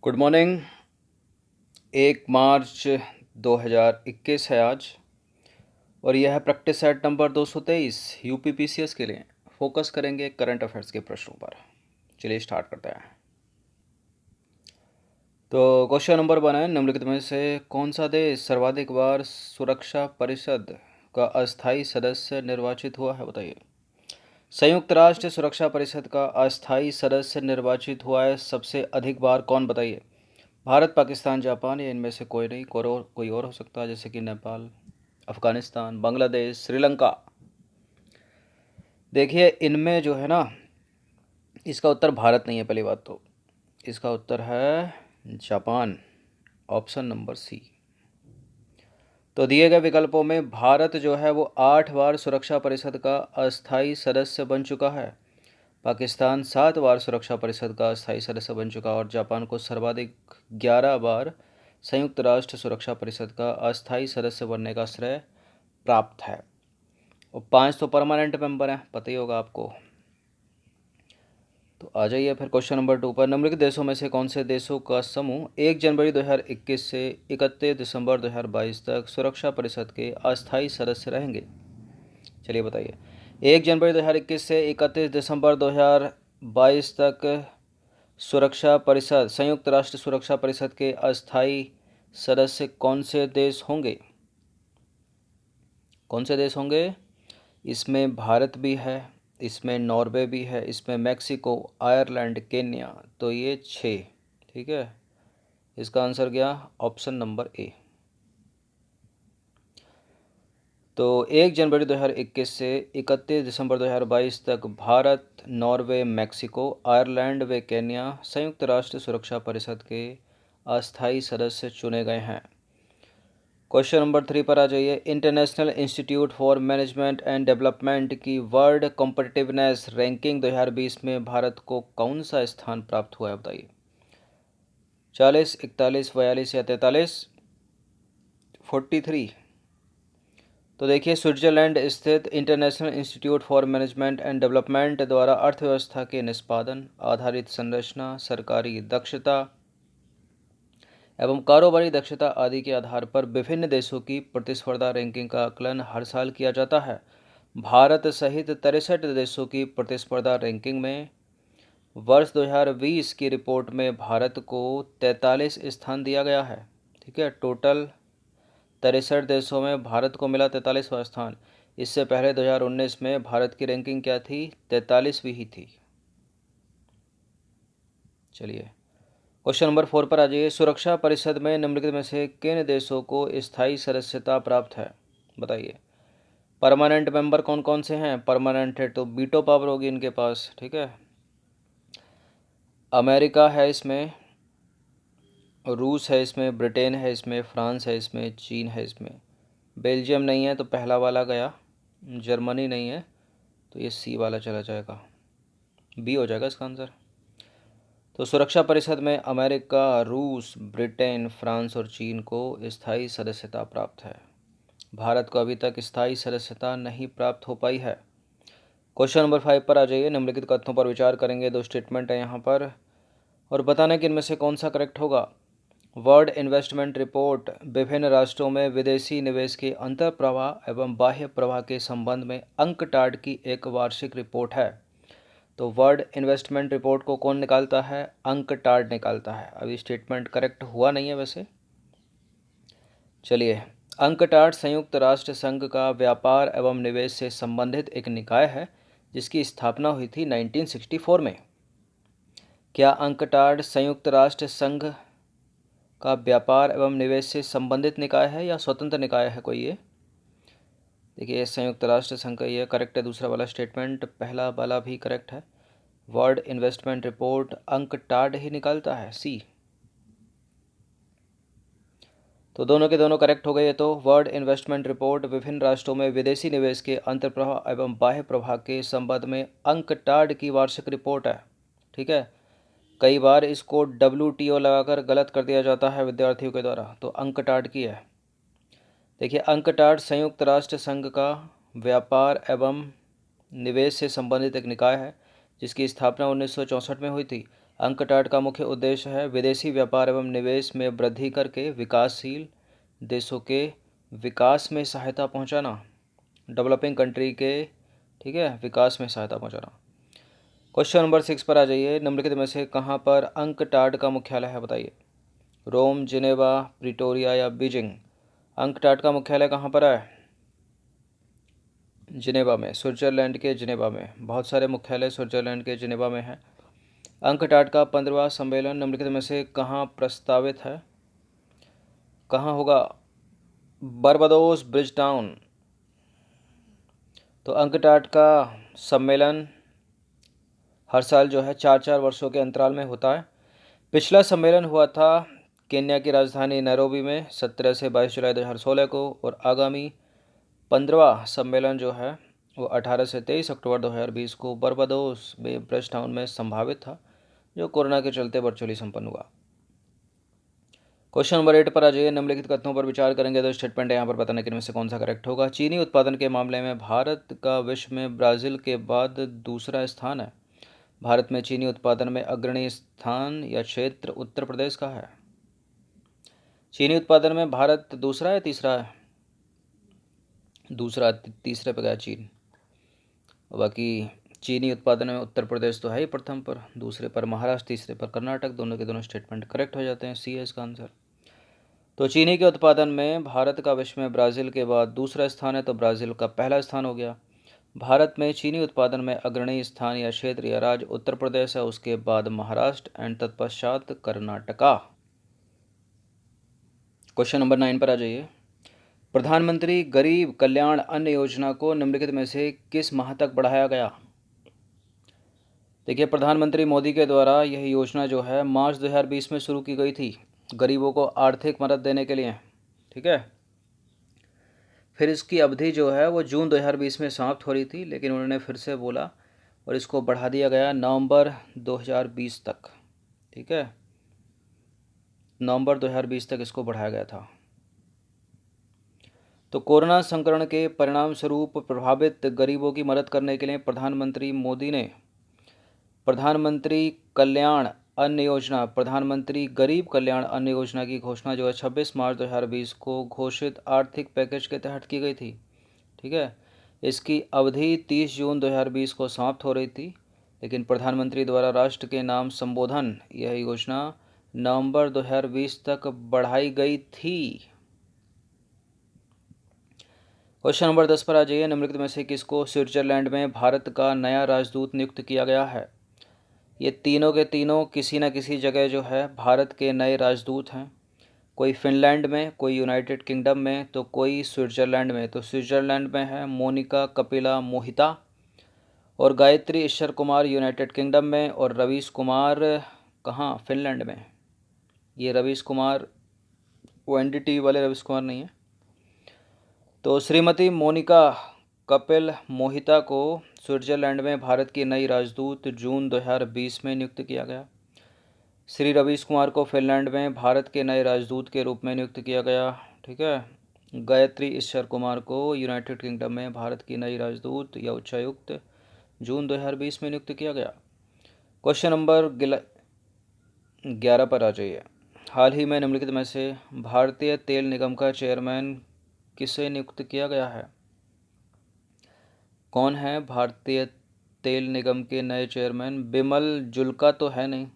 Good morning. 1 मार्च 2021 है आज और यह है प्रैक्टिस सेट नंबर 223 यूपीपीसीएस के लिए। फोकस करेंगे करंट अफेयर्स के प्रश्नों पर। चलिए स्टार्ट करते हैं। तो क्वेश्चन नंबर 1 है, निम्नलिखित में से कौन सा देश सर्वाधिक बार सुरक्षा परिषद का अस्थायी सदस्य निर्वाचित हुआ है? बताइए। संयुक्त राष्ट्र सुरक्षा परिषद का अस्थायी सदस्य निर्वाचित हुआ है सबसे अधिक बार कौन? बताइए। भारत, पाकिस्तान, जापान या इनमें से कोई नहीं, कोई और हो सकता है, जैसे कि नेपाल, अफगानिस्तान, बांग्लादेश, श्रीलंका। देखिए इनमें जो है ना, इसका उत्तर भारत नहीं है। पहली बात तो इसका उत्तर है जापान, ऑप्शन नंबर सी। तो दिए गए विकल्पों में भारत जो है वो 8 बार सुरक्षा परिषद का अस्थायी सदस्य बन चुका है, पाकिस्तान 7 बार सुरक्षा परिषद का अस्थायी सदस्य बन चुका और जापान को सर्वाधिक 11 बार संयुक्त राष्ट्र सुरक्षा परिषद का अस्थायी सदस्य बनने का श्रेय प्राप्त है। और 5 तो परमानेंट मेंबर हैं, पता ही होगा आपको। तो आ जाइए फिर क्वेश्चन नंबर 2 पर। निम्नलिखित देशों में से कौन से देशों का समूह 1 जनवरी 2021 से 31 दिसंबर 2022 तक सुरक्षा परिषद के अस्थायी सदस्य रहेंगे? चलिए बताइए। 1 जनवरी 2021 से 31 दिसंबर 2022 तक सुरक्षा परिषद, संयुक्त राष्ट्र सुरक्षा परिषद के अस्थायी सदस्य कौन से देश होंगे? कौन से देश होंगे? इसमें भारत भी है, इसमें नॉर्वे भी है, इसमें मैक्सिको, आयरलैंड, केन्या। तो ये 6, ठीक है। इसका आंसर गया ऑप्शन नंबर ए। तो 1 जनवरी 2021 से 31 दिसंबर 2022 तक भारत, नॉर्वे, मैक्सिको, आयरलैंड व केन्या संयुक्त राष्ट्र सुरक्षा परिषद के अस्थायी सदस्य चुने गए हैं। क्वेश्चन नंबर 3 पर आ जाइए। International institute for management and development की वर्ल्ड कॉम्पिटिटिवनेस रैंकिंग 2020 में भारत को कौन सा स्थान प्राप्त हुआ है? बताइए। 40, 41, 42 या 43? 43। तो देखिए, स्विट्जरलैंड स्थित international institute for management and development द्वारा अर्थव्यवस्था के निष्पादन, आधारित संरचना, सरकारी दक्षता एवं कारोबारी दक्षता आदि के आधार पर विभिन्न देशों की प्रतिस्पर्धा रैंकिंग का आकलन हर साल किया जाता है। भारत सहित 63 देशों की प्रतिस्पर्धा रैंकिंग में वर्ष 2020 की रिपोर्ट में भारत को 43 स्थान दिया गया है। ठीक है, टोटल 63 देशों में भारत को मिला 43वां स्थान। इससे पहले 2019 में भारत की रैंकिंग क्या थी? 43वीं ही थी। चलिए क्वेश्चन नंबर 4 पर आ जाइए। सुरक्षा परिषद में निम्नलिखित में से किन देशों को स्थायी सदस्यता प्राप्त है? बताइए। परमानेंट मेंबर कौन कौन से हैं? परमानेंट है तो वीटो पावर होगी इनके पास, ठीक है। अमेरिका है इसमें, रूस है इसमें, ब्रिटेन है इसमें, फ्रांस है इसमें, चीन है इसमें। बेल्जियम नहीं है तो पहला वाला गया। जर्मनी नहीं है तो ये सी वाला चला जाएगा, बी हो जाएगा इसका आंसर। तो सुरक्षा परिषद में अमेरिका, रूस, ब्रिटेन, फ्रांस और चीन को स्थायी सदस्यता प्राप्त है। भारत को अभी तक स्थायी सदस्यता नहीं प्राप्त हो पाई है। क्वेश्चन नंबर 5 पर आ जाइए। निम्नलिखित कथनों पर विचार करेंगे। 2 स्टेटमेंट है यहाँ पर और बताना कि इनमें से कौन सा करेक्ट होगा। वर्ल्ड इन्वेस्टमेंट रिपोर्ट विभिन्न राष्ट्रों में विदेशी निवेश के अंतर प्रवाह एवं बाह्य प्रवाह के संबंध में अंकटाड की एक वार्षिक रिपोर्ट है। तो वर्ल्ड इन्वेस्टमेंट रिपोर्ट को कौन निकालता है? अंकटाड निकालता है। अभी स्टेटमेंट करेक्ट हुआ नहीं है वैसे। चलिए, अंकटाड संयुक्त राष्ट्र संघ का व्यापार एवं निवेश से संबंधित एक निकाय है जिसकी स्थापना हुई थी 1964 में। क्या अंकटाड संयुक्त राष्ट्र संघ का व्यापार एवं निवेश से संबंधित निकाय है या स्वतंत्र निकाय है कोई? ये देखिए, संयुक्त राष्ट्र संघ का ये करेक्ट है। दूसरा वाला स्टेटमेंट, पहला वाला भी करेक्ट है। वर्ल्ड इन्वेस्टमेंट रिपोर्ट अंकटाड ही निकालता है, सी। तो दोनों के दोनों करेक्ट हो गए। तो वर्ल्ड इन्वेस्टमेंट रिपोर्ट विभिन्न राष्ट्रों में विदेशी निवेश के अंतर्प्रवाह एवं बाह्य प्रवाह के संबंध में अंकटाड की वार्षिक रिपोर्ट है, ठीक है। कई बार इसको WTO लगाकर गलत कर दिया जाता है विद्यार्थियों के द्वारा, तो अंकटाड की है। देखिए, अंकटाड संयुक्त राष्ट्र संघ का व्यापार एवं निवेश से संबंधित एक निकाय है जिसकी स्थापना 1964 में हुई थी। अंकटाड का मुख्य उद्देश्य है विदेशी व्यापार एवं निवेश में वृद्धि करके विकासशील देशों के विकास में सहायता पहुंचाना, डेवलपिंग कंट्री के, ठीक है, विकास में सहायता पहुंचाना। क्वेश्चन नंबर 6 पर आ जाइए। निम्नलिखित में से कहाँ पर अंकटाड का मुख्यालय है, बताइए। रोम, जिनेवा, प्रिटोरिया या बीजिंग। अंकटाड का मुख्यालय कहाँ पर है? जिनेवा में, स्विट्जरलैंड के जिनेवा में। बहुत सारे मुख्यालय स्विट्जरलैंड के जिनेवा में है। अंकटाड का 15वां सम्मेलन निम्नलिखित में से कहाँ प्रस्तावित है? कहाँ होगा? Barbados, Bridgetown. तो अंकटाड का सम्मेलन हर साल जो है 4-4 वर्षों के अंतराल में होता है। पिछला सम्मेलन हुआ था केन्या की राजधानी नैरोबी में 17 से 22 जुलाई 2016 को, और आगामी 15वां सम्मेलन जो है वो 18 से 23 अक्टूबर 2020 को बारबाडोस में ब्रिजटाउन में संभावित था, जो कोरोना के चलते वर्चुअली संपन्न हुआ। क्वेश्चन नंबर 8 पर आ जाइए। निम्नलिखित कथनों पर विचार करेंगे तो स्टेटमेंट यहाँ पर बताने के इनमें से कौन सा करेक्ट होगा। चीनी उत्पादन के मामले में भारत का विश्व में ब्राज़ील के बाद दूसरा स्थान है। भारत में चीनी उत्पादन में अग्रणी स्थान या क्षेत्र उत्तर प्रदेश का है। चीनी उत्पादन में भारत दूसरा है, तीसरा है? दूसरा, तीसरे पे गया चीन। बाकी चीनी उत्पादन में उत्तर प्रदेश तो है ही प्रथम पर, दूसरे पर महाराष्ट्र, तीसरे पर कर्नाटक। दोनों के दोनों स्टेटमेंट करेक्ट हो जाते हैं। सी है इसका आंसर। तो चीनी के उत्पादन में भारत का विश्व में ब्राज़ील के बाद दूसरा स्थान है, तो ब्राज़ील का पहला स्थान हो गया। भारत में चीनी उत्पादन में अग्रणी स्थान या क्षेत्र या राज्य उत्तर प्रदेश है, उसके बाद महाराष्ट्र एंड तत्पश्चात कर्नाटका। क्वेश्चन नंबर 9 पर आ जाइए। प्रधानमंत्री गरीब कल्याण अन्न योजना को निम्नलिखित में से किस माह तक बढ़ाया गया? देखिए, प्रधानमंत्री मोदी के द्वारा यह योजना जो है मार्च 2020 में शुरू की गई थी, गरीबों को आर्थिक मदद देने के लिए, ठीक है। फिर इसकी अवधि जो है वो जून 2020 में समाप्त हो रही थी, लेकिन उन्होंने फिर से बोला और इसको बढ़ा दिया गया नवंबर 2020 तक, ठीक है। नवंबर 2020 तक इसको बढ़ाया गया था। तो कोरोना संक्रमण के परिणाम स्वरूप प्रभावित गरीबों की मदद करने के लिए प्रधानमंत्री मोदी ने प्रधानमंत्री कल्याण अन्न योजना, प्रधानमंत्री गरीब कल्याण अन्न योजना की घोषणा जो है 26 मार्च 2020 को घोषित आर्थिक पैकेज के तहत की गई थी, ठीक है। इसकी अवधि 30 जून 2020 को समाप्त हो रही थी, लेकिन प्रधानमंत्री द्वारा राष्ट्र के नाम संबोधन यह योजना नवंबर 2020 तक बढ़ाई गई थी। क्वेश्चन नंबर 10 पर आ जाइए। निम्नलिखित में से किसको स्विट्जरलैंड में भारत का नया राजदूत नियुक्त किया गया है? ये तीनों के तीनों किसी न किसी जगह जो है भारत के नए राजदूत हैं। कोई फिनलैंड में, कोई यूनाइटेड किंगडम में, तो कोई स्विट्जरलैंड में। तो स्विट्जरलैंड में है मोनिका कपिला मोहिता, और गायत्री ईश्वर कुमार यूनाइटेड किंगडम में, और रवीश कुमार कहाँ? फिनलैंड में। ये रवीश कुमार वो एनडीटीवी वाले रवीश कुमार नहीं है। तो श्रीमती मोनिका कपिल मोहिता को स्विट्जरलैंड में भारत की नई राजदूत जून 2020 में नियुक्त किया गया। श्री रवीश कुमार को फिनलैंड में भारत के नए राजदूत के रूप में नियुक्त किया गया, ठीक है। गायत्री ईश्वर कुमार को यूनाइटेड किंगडम में भारत की नई राजदूत या उच्चायुक्त जून 2020 में नियुक्त किया गया। क्वेश्चन नंबर 11 पर आ जाइए। हाल ही में निम्नलिखित में से भारतीय तेल निगम का चेयरमैन किसे नियुक्त किया गया है? कौन है भारतीय तेल निगम के नए चेयरमैन? बिमल जुल्का तो है नहीं,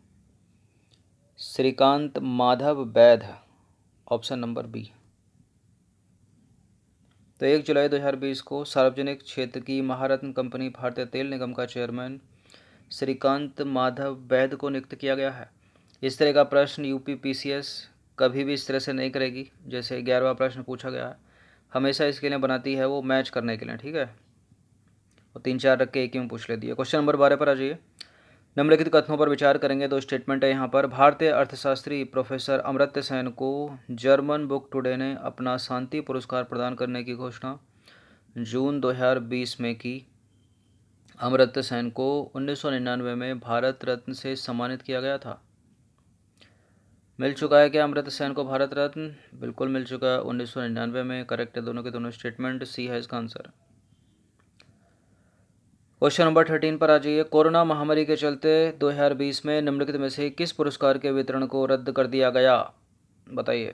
श्रीकांत माधव वैध, ऑप्शन नंबर बी। तो 1 जुलाई 2020 को सार्वजनिक क्षेत्र की महारत्न कंपनी भारतीय तेल निगम का चेयरमैन श्रीकांत माधव वैध को नियुक्त किया गया है। इस तरह का प्रश्न यूपी पीसीएस कभी भी इस तरह से नहीं करेगी जैसे 11वां प्रश्न पूछा गया है। हमेशा इसके लिए बनाती है वो मैच करने के लिए, ठीक है। और 3-4 रख के एक ही में पूछ लेती है। क्वेश्चन नंबर 12 पर आ जाइए। निम्नलिखित कथनों पर विचार करेंगे। दो स्टेटमेंट है यहाँ पर। भारतीय अर्थशास्त्री प्रोफेसर अमर्त्य सेन को जर्मन बुक टुडे ने अपना शांति पुरस्कार प्रदान करने की घोषणा जून 2020 में की। अमर्त्य सेन को 1999 में भारत रत्न से सम्मानित किया गया था। मिल चुका है क्या अमर्त्य सेन को भारत रत्न? बिल्कुल मिल चुका है, 1999 में। करेक्ट है दोनों के दोनों स्टेटमेंट। सी है इसका आंसर। क्वेश्चन नंबर 13 पर आ जाइए। कोरोना महामारी के चलते 2020 में निम्नलिखित में से किस पुरस्कार के वितरण को रद्द कर दिया गया? बताइए।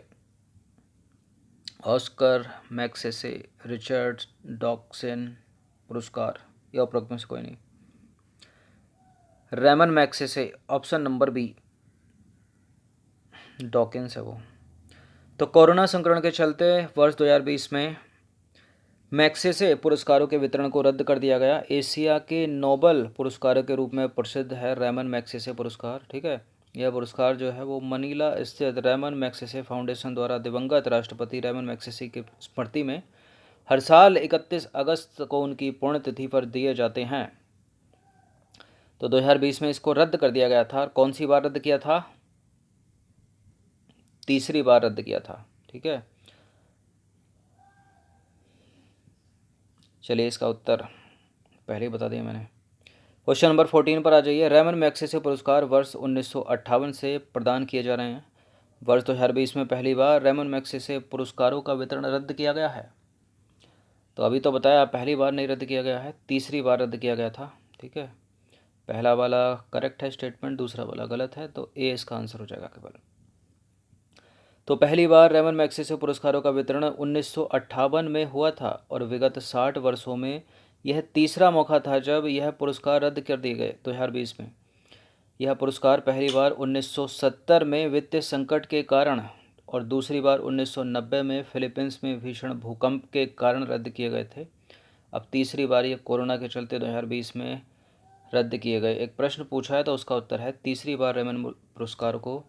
ऑस्कर, मैग्सेसे, रिचर्ड डॉकसन पुरस्कार या उपरोक्त में से कोई नहीं। Ramon Magsaysay, option number B, Dawkins है वो। तो कोरोना संक्रमण के चलते वर्ष 2020 में मैग्सेसे पुरस्कारों के वितरण को रद्द कर दिया गया। एशिया के नोबेल पुरस्कारों के रूप में प्रसिद्ध है रेमन मैग्सेसे पुरस्कार, ठीक है। यह पुरस्कार जो है वो मनीला स्थित रेमन मैग्सेसे फाउंडेशन द्वारा दिवंगत राष्ट्रपति रेमन मैग्सेसे की स्मृति में हर साल 31 अगस्त को उनकी पुण्यतिथि पर दिए जाते हैं। तो 2020 में इसको रद्द कर दिया गया था। कौन सी बार रद्द किया था? तीसरी बार रद्द किया था, ठीक है। चलिए इसका उत्तर पहले ही बता दिया मैंने। क्वेश्चन नंबर 14 पर आ जाइए। रेमन मैग्सेसे पुरस्कार वर्ष 1958 से प्रदान किए जा रहे हैं। वर्ष 2020 में पहली बार रेमन मैग्सेसे पुरस्कारों का वितरण रद्द किया गया है। तो अभी तो बताया पहली बार नहीं रद्द किया गया है, तीसरी बार रद्द किया गया था, ठीक है। पहला वाला करेक्ट है स्टेटमेंट, दूसरा वाला गलत है, तो ए इसका आंसर हो जाएगा केवल। तो पहली बार रेमन मैग्सेसे पुरस्कारों का वितरण 1958 में हुआ था और विगत 60 वर्षों में यह तीसरा मौका था जब यह पुरस्कार रद्द कर दिए गए 2020 में। यह पुरस्कार पहली बार 1970 में वित्तीय संकट के कारण और दूसरी बार 1990 में फिलीपींस में भीषण भूकंप के कारण रद्द किए गए थे। अब तीसरी बार ये कोरोना के चलते 2020 में रद्द किए गए। एक प्रश्न पूछा है तो उसका उत्तर है तीसरी बार रेमन पुरस्कार को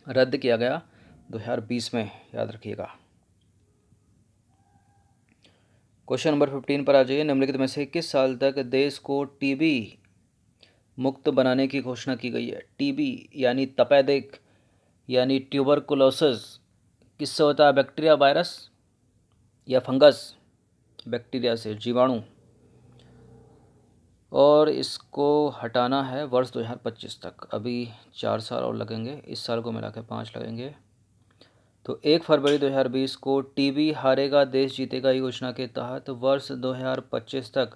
रद्द किया गया 2020 में, याद रखिएगा। क्वेश्चन नंबर 15 पर आ जाइए। निम्नलिखित में से किस साल तक देश को टीबी मुक्त बनाने की घोषणा की गई है? टीबी यानी तपेदिक यानी ट्यूबरकुलोसिस किससे होता है? बैक्टीरिया, वायरस या फंगस? बैक्टीरिया से, जीवाणु। और इसको हटाना है वर्ष 2025 तक। अभी 4 साल और लगेंगे, इस साल को मिला के 5 लगेंगे। तो 1 फरवरी 2020 को टीबी हारेगा देश जीतेगा योजना के तहत वर्ष 2025 तक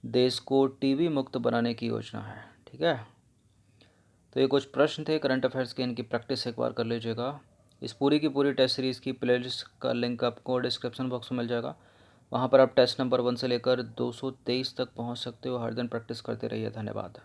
देश को टीबी मुक्त बनाने की योजना है, ठीक है। तो ये कुछ प्रश्न थे करंट अफेयर्स के, इनकी प्रैक्टिस एक बार कर लीजिएगा। इस पूरी की पूरी टेस्ट सीरीज़ की प्लेलिस्ट का लिंक आपको डिस्क्रिप्शन बॉक्स में मिल जाएगा। वहाँ पर आप टेस्ट नंबर 1 से लेकर 223 तक पहुँच सकते हो। हर दिन प्रैक्टिस करते रहिए। धन्यवाद।